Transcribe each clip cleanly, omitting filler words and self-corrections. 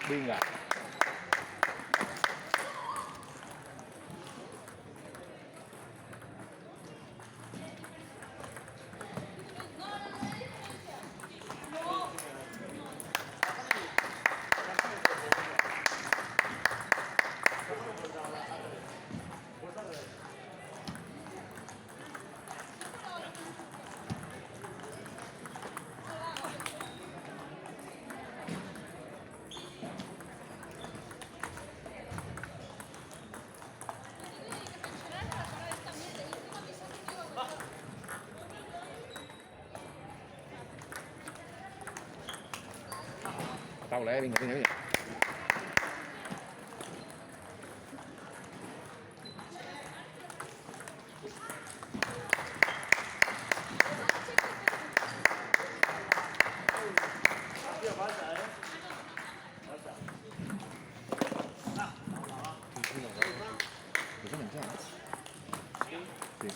Vinga. Taula, vinga, vinga, vinga. Cosa menjar? Sí.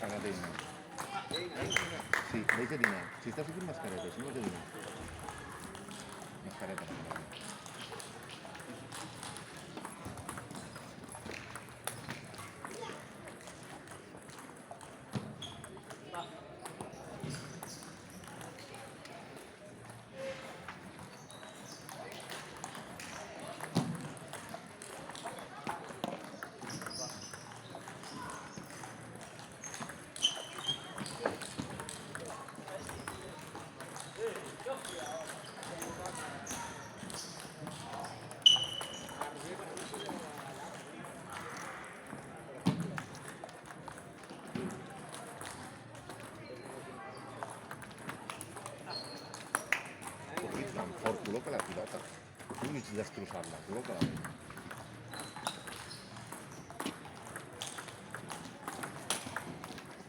Canadina. Sí, veig a dinar. Si estàs aquí, mascareta. Si no, vaig a dinar. Mascareta. Tan fort, col·loca la pilota. No puguis destrossar-la, col·loca-la.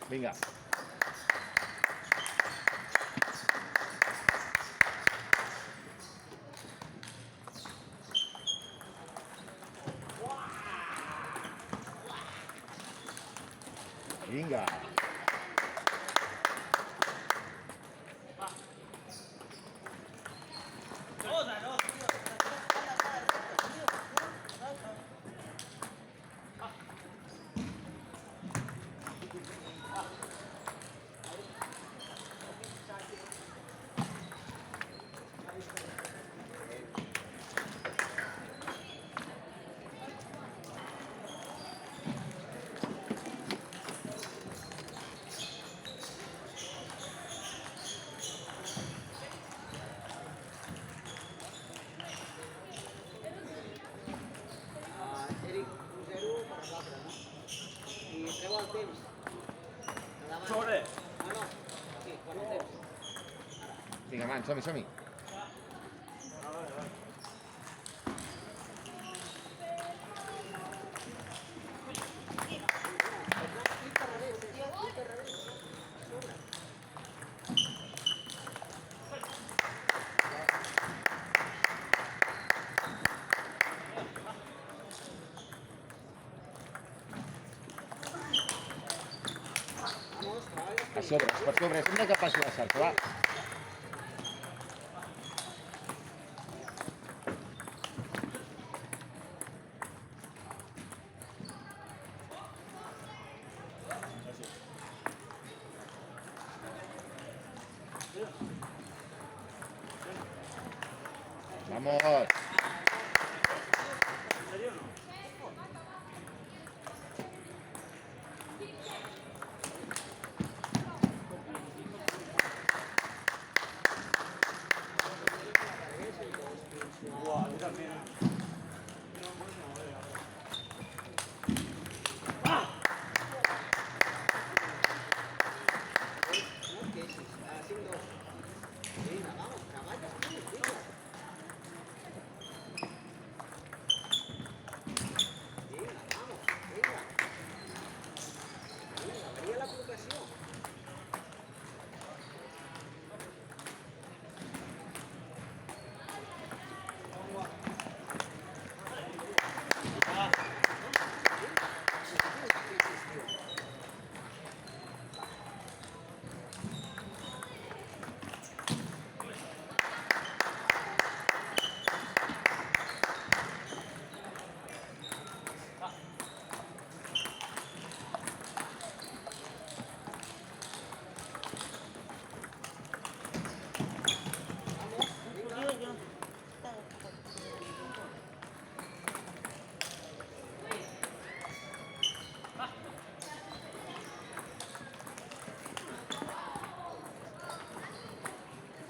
Vinga. Vinga. Vinga, man, som-hi, som-hi. A sobre, per sobre, sembla que passi la salta, va. Vamos.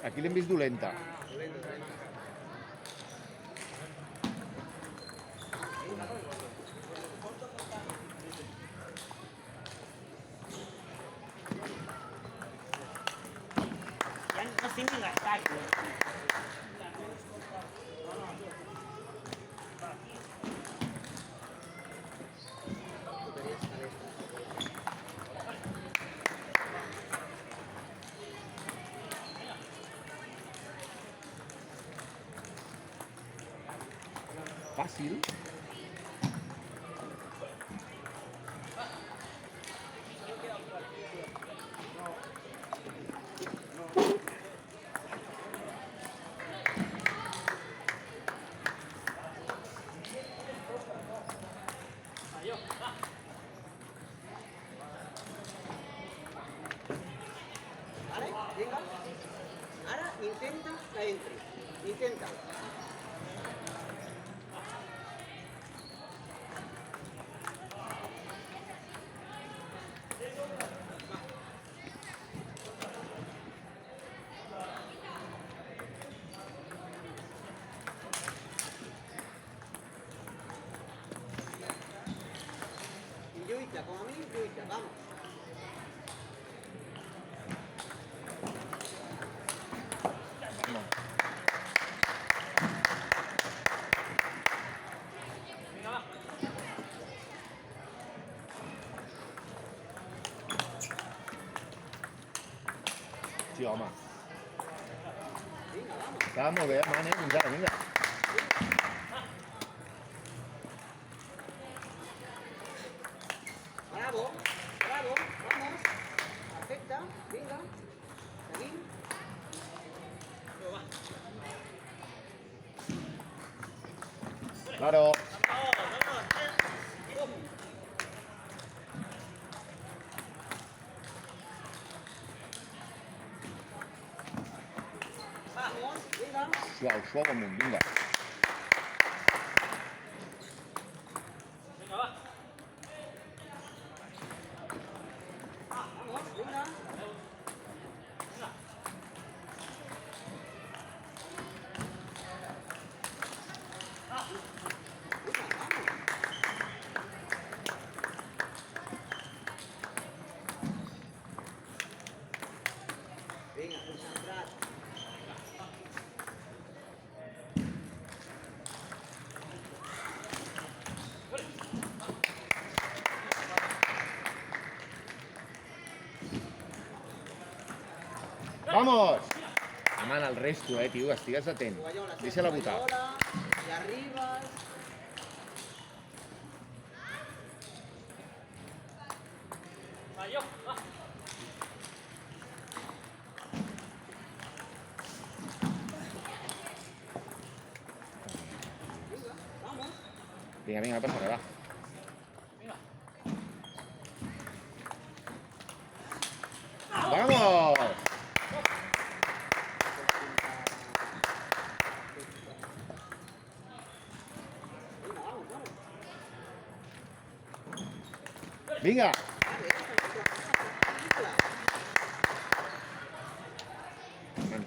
Aquí l'hem vist dolenta. Ja no estic ni gastat. Fàcil. Vale, vinga. Ara intenta que entri. Intenta. Lluita, com a mínim lluita, vamos. No. Sí, home. Vinga, vamos. Estava molt bé, man, fins ara, vinga. Bravo, bravo, vamos. Perfecte, vinga. Seguim. Claro. Vamos, vinga. Suau, suau amunt, vinga. Vamos, vinga. Vinga, vamos. Vinga, concentrat. Vamos! Demana el resto, tio, estigues atent. Tovallola, Deixa-la votar. tovallola, i arribes. Vinga, vamos. Vinga, vinga, per fora, va. Vamos! Vinga, vamos, vamos. Vinga! Vale, ja està, tranquil·la. Man.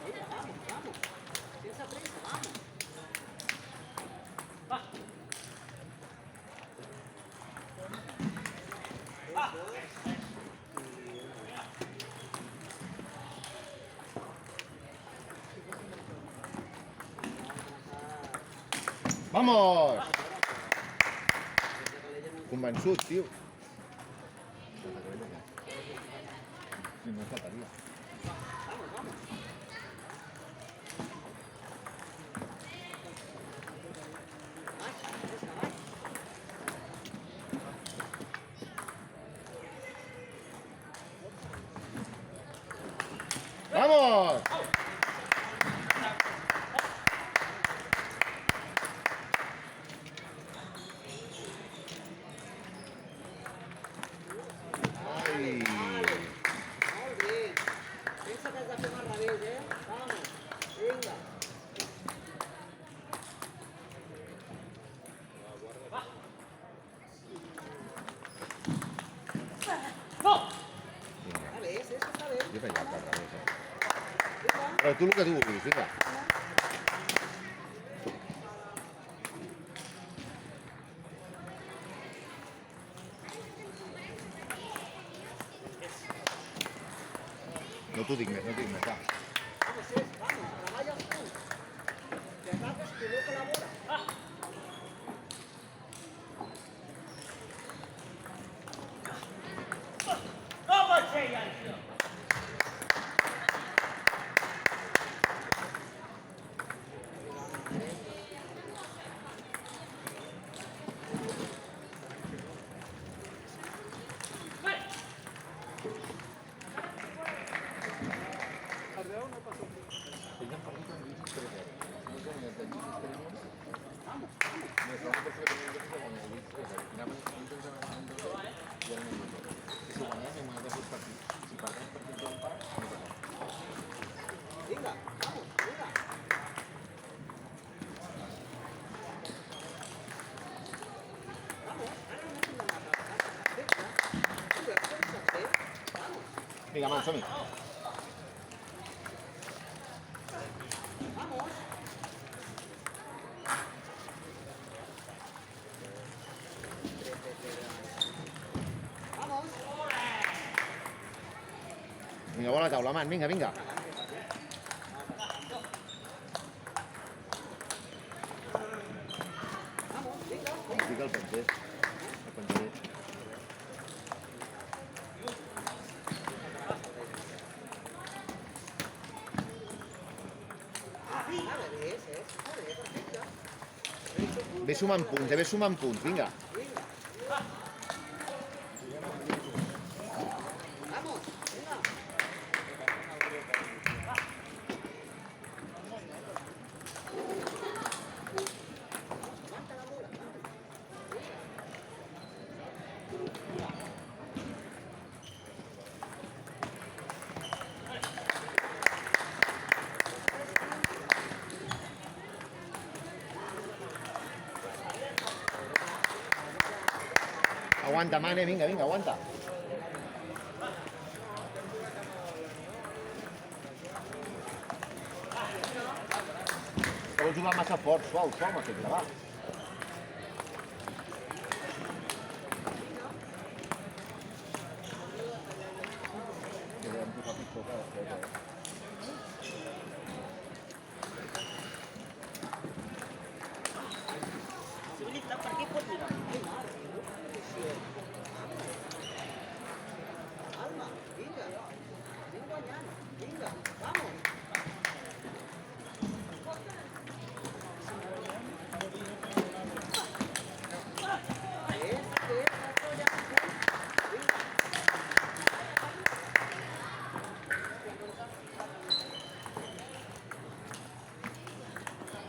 Vinga, vamos, vamos. Sense pressa, vamos. Vamos! Convençut, tio. Si no faltaria. Vamos, vamos. Baix, pressa, baix. Vamos! Ai! Molt bé. Pensa que has de fer al revés, Vamos. Vinga. Yo te llamo otra vez. Pero tú lo que tú vulguis, vinga. No t'ho dic més, va. Vamos, vamos, treballa els punts. Que agafes, col·loca la bola. Vinga, vamos, vinga. Vamos, ara no tinc la perfecta. Tu veus com s'ha fet? Vamos, Vinga, man, som-hi. vamos. Vamos. Vinga, bona taula, man, vinga, vinga. Vamos, vinga. Fica el pentet. El pentet. Ara ves, Joder, perfecte. Ve sumant punts, ve sumant punts, vinga. Vinga. Vamos, vinga. Aguanta la bola. Aguanta, man, vinga, vinga, aguanta. Vols jugar massa fort, suau, m'ha fet gravar. Per què pot mirar? Alma, vinga. Anem guanyant. Vinga, vamos.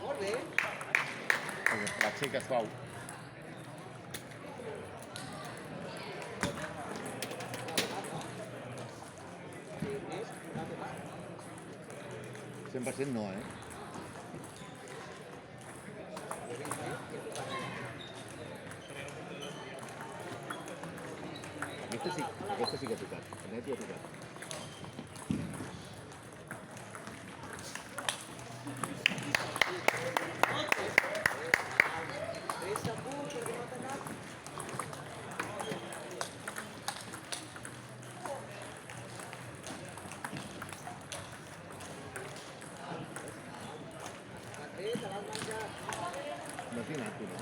Molt bé. L'aixeca suau. Sí, més, una altra. 100% no, Aquesta sí que ha tocat. El net hi ha tocat. Pressa punts, perquè no t'ha anat. Te l'has menjat. No t'hi ha anat, tu, no?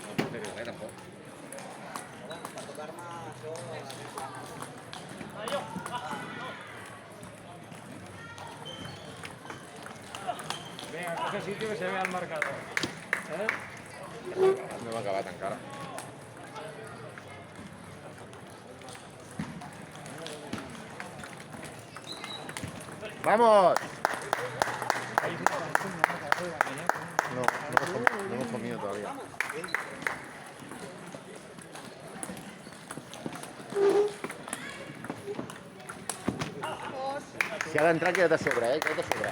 No pot fer-ho, tampoc. Per tocar-me això... Venga, coge sitio que se vea el marcador. No hem acabat encara. ¡Vamos! No hemos comido todavía. Vamos, vinga. Vamos. Si ha d'entrar, queda't a sobre, queda't a sobre.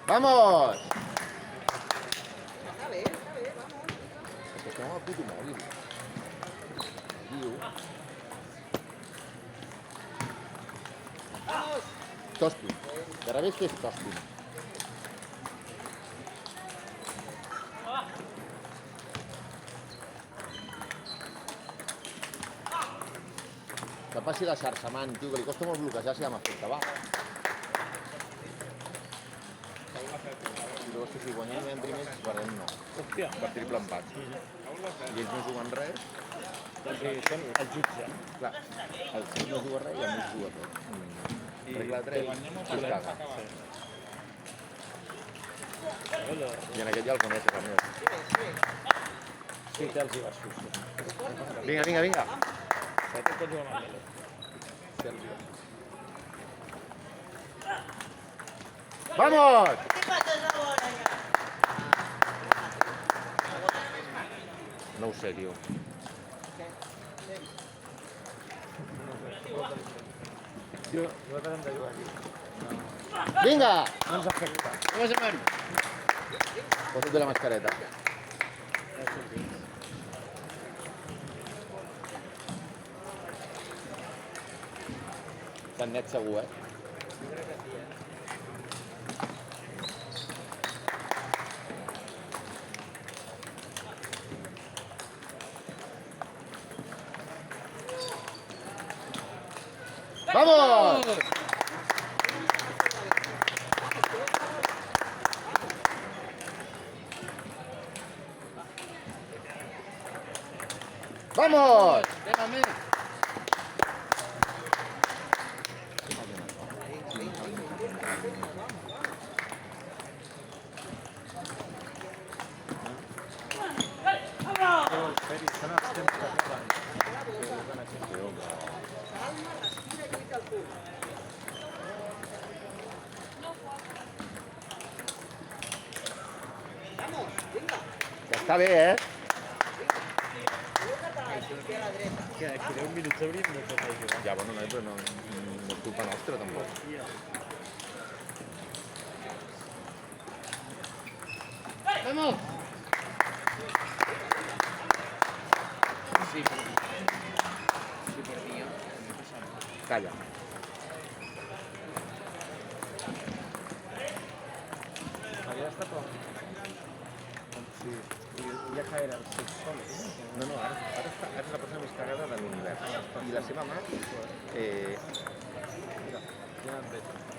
¡Vamos! Está bé, vamos. És que estem al puto mòbil. Diu... Vamos. Tòstim. De revés que és tòstim. Que passi la xarxa, man, tio, que li costa molt bloquejar si ja m'afecta, va. I llavors, si guanyem en primers, guanyem no. Hòstia. Per triple empat. I ells no juguen res. Doncs sí, són el jutge. Clar, els ells no juguen res i a mi juga tot. Regla 3, si es caga. I en aquest ja el coneixes, el meu. Sí, té els ibassos. Vinga, vinga, vinga. Aquest pot jugar amb el Melo. Té els ibassos. ¡Vamos! No ho sé, tio. Tio, nosaltres hem de jugar aquí. Vinga! No ens afecta. Vinga, Germán. Posa't bé la mascareta. Tan net segur, ¡Vamos! ¡Vamos! Déjame. Vamos, vinga. Que està bé, eh? Aquí a la dreta. Que d'aquí 10 minuts hauríem de tornar a jugar. Ja, bueno, però no és culpa nostra, tampoc. ¡Vamos! Sí, per dia. Calla. Havia estat com... Sí, ja caerà el seu sol. No, no, ara és la persona més cagada de l'univers. I la seva mà... Mira, ja et veig.